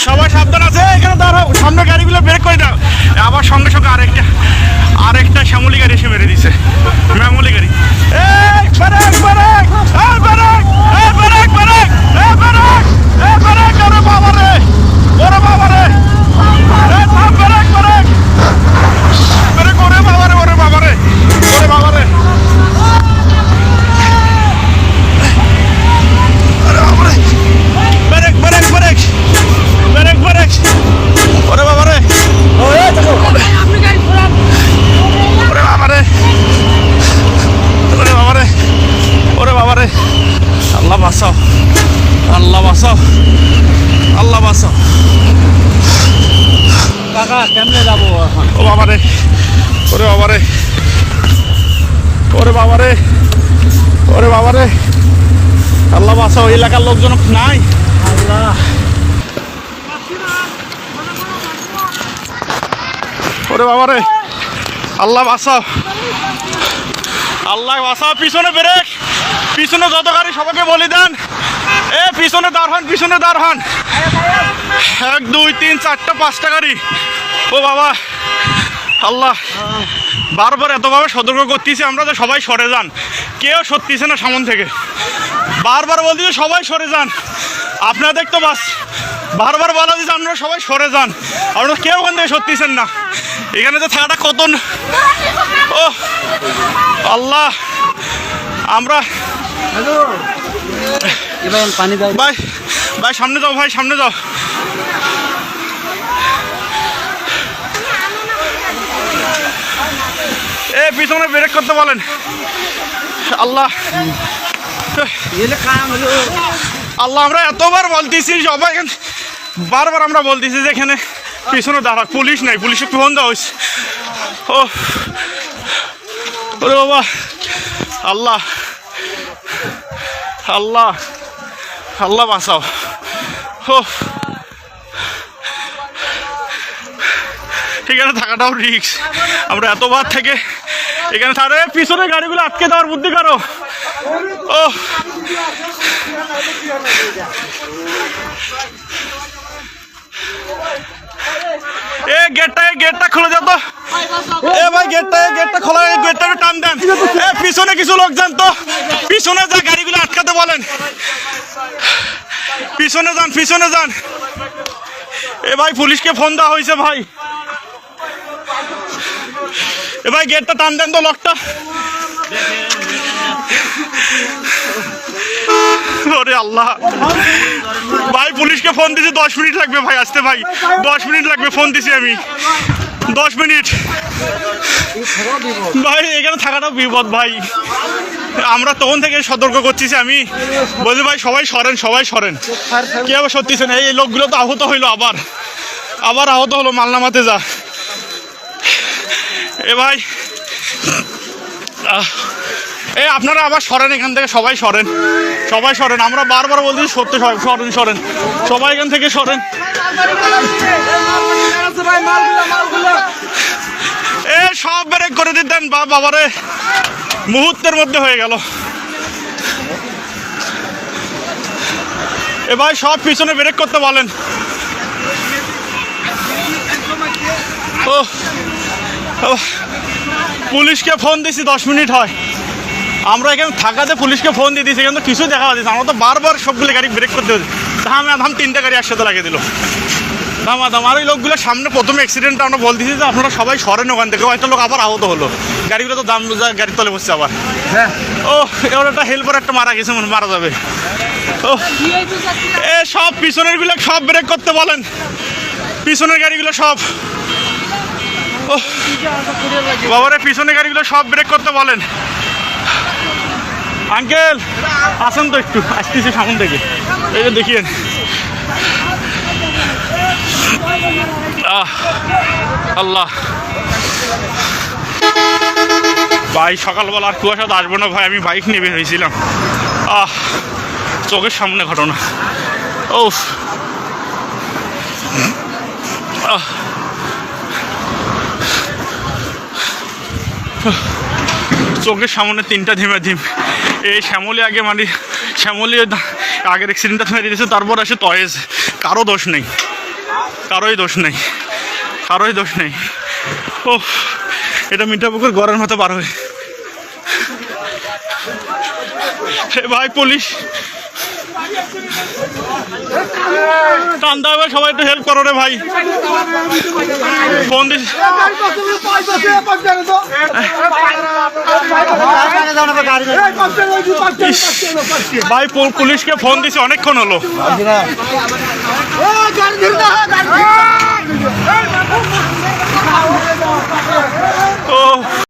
সবাই সাবধান আছে, এখানে দাঁড়াও, সামনে গাড়িগুলো ব্রেক করে দাও। আবার সঙ্গে সঙ্গে আরেকটা শ্যামলি গাড়ি এসে মেরে দিছে, ম্যামলি গাড়ি। আল্লাহ বাঁচাও, আল্লাহ বাঁচাও, আল্লাহ বাঁচাও। কাকা কেমনে যাবো এখন? ও বাবারে, ওরে বাবারে, ওরে বাবারে, ওরে বাবারে, আল্লাহ বাঁচাও। এলাকার লোকজন নাই। আল্লাহ, ওরে বাবারে, আল্লাহ বাঁচাও, আল্লাহ বাঁচাও। পিছনে ব্রেক, পিছনে যত গাড়ি সবাইকে বলি দেন, এ পিছনে দাঁড় হন, পিছনে দাঁড় হন। 1 2 3 4টা 5টা গাড়ি। ও বাবা, আল্লাহ বারবার এতভাবে সতর্ক করতেছি আমরা যে সবাই সরে যান, কেউ সরতেছে না সামন থেকে। বারবার বলতেছি সবাই সরে যান, আপনাদের তো বাস বারবার বলা দিচ্ছে আপনারা সবাই সরে যান, আপনারা কেউ ওখান থেকে সরতেছেন না। এখানে তো থাকাটা কত, ও আল্লাহ। আমরা পানি দাও ভাই, ভাই সামনে যাও, ভাই সামনে যাও। এ পিছনে ব্রেক করতে বলেন। আল্লাহ, আল্লাহ আমরা এতবার বলতেছি সবাই, বারবার আমরা বলতেছি যে এখানে পিছনে দাঁড়া, পুলিশ নাই, পুলিশে ফোন দেওয়া হয়েছে। ও ওরে বাবা, আল্লাহ, আল্লাহ, আল্লাহ বাঁচাও। ও এখানে থাকাটাও রিস্ক। আমরা এতবার থেকে এখানে থাকলে পিছনে গাড়িগুলো আটকে দেওয়ার বুদ্ধি করো। ও এ গেটটা খুলে যাও তো। এ ভাই গেটটা খোলা, গেটটা টান দেন। এ পিছনে কিছু লোক যান তো, পিছনে যা গাড়িগুলো আটকাতে বলেন। পিছনে যান, পিছনে যান। এ ভাই পুলিশকে ফোন দেওয়া হয়েছে ভাই। এ ভাই গেটটা টান দেন তো, লকটা। ওরে আল্লাহ, ভাই পুলিশকে ফোন দিছি, 10 মিনিট লাগবে ভাই আসতে। ভাই 10 মিনিট লাগবে, ফোন দিছি আমি, 10 মিনিট। ভাই এখানে থাকাটাও বিপদ ভাই। আমরা তখন থেকে সতর্ক করতেছি, আমি বলছি ভাই সবাই সরেন, সবাই সরেন। কে আবার সত্যিছে না, এই লোকগুলো তো আহত হইলো, আবার আহত হলো, মালনামাতে যা। এ ভাই এ আপনারা আবার সরেন এখান থেকে, সবাই সরেন, সবাই সরেন। আমরা বারবার বলছি সত্যি, সরেন সরেন, সবাই এখান থেকে সরেন। এ সব ব্রেক করে দিতেন বাবারে, মুহূর্তের মধ্যে হয়ে গেল। এ ভাই সব পিছনে ব্রেক করতে বলেন। ও পুলিশকে ফোন দিছি, 10 মিনিট হয়। আমরা এখানে থাকাতে পুলিশকে ফোন দিয়ে দিয়েছি, কিন্তু কিছু দেখা যাচ্ছে। আমরা তো বারবার সবগুলো গাড়ি ব্রেক করতে হচ্ছে। ধাম 3টা গাড়ি একসাথে লাগিয়ে দিল, দাম। আর ওই লোকগুলো সামনে প্রথমে অ্যাক্সিডেন্টটা আমরা বলতেছি যে আপনারা সবাই সরেন ওখান থেকে। একটা লোক আবার আহত হলো, গাড়িগুলো তো দাম গাড়ির তলে বসছে আবার। হ্যাঁ, ও এবার একটা হেল্পার একটা মারা গেছে, মারা যাবে। ও এ সব পিছনের গুলো সব ব্রেক করতে বলেন, পিছনের গাড়িগুলো সব। ও বাবারে, পিছনের গাড়িগুলো সব ব্রেক করতে বলেন। আঙ্কেল আসেন তো, একটু আসতেছি সামন থেকে, এই যে দেখিয়েন। আল্লাহ ভাই, সকালবেলা আর কুয়াশা তো আসবো না ভাই, আমি বাইক নিয়ে বের হয়েছিলাম। চোখের সামনে ঘটনা। ও চোখের সামনে 3টা ধিম। এই শ্যামলি আগে, মানে শ্যামলি আগের অ্যাক্সিডেন্টটা মেরে দিয়েছে, তারপর আসে তয়েজ। কারো দোষ নেই, কারোই দোষ নেই, কারোই দোষ নেই। ও এটা মিঠাপুকুর গড়ের মতো বার হয়ে ভাই পুলিশ টান্দা হবে, সবাই একটু হেল্প করো রে ভাই। ফোন দিস ভাই, পুলিশকে ফোন দিছি অনেকক্ষণ হলো। ও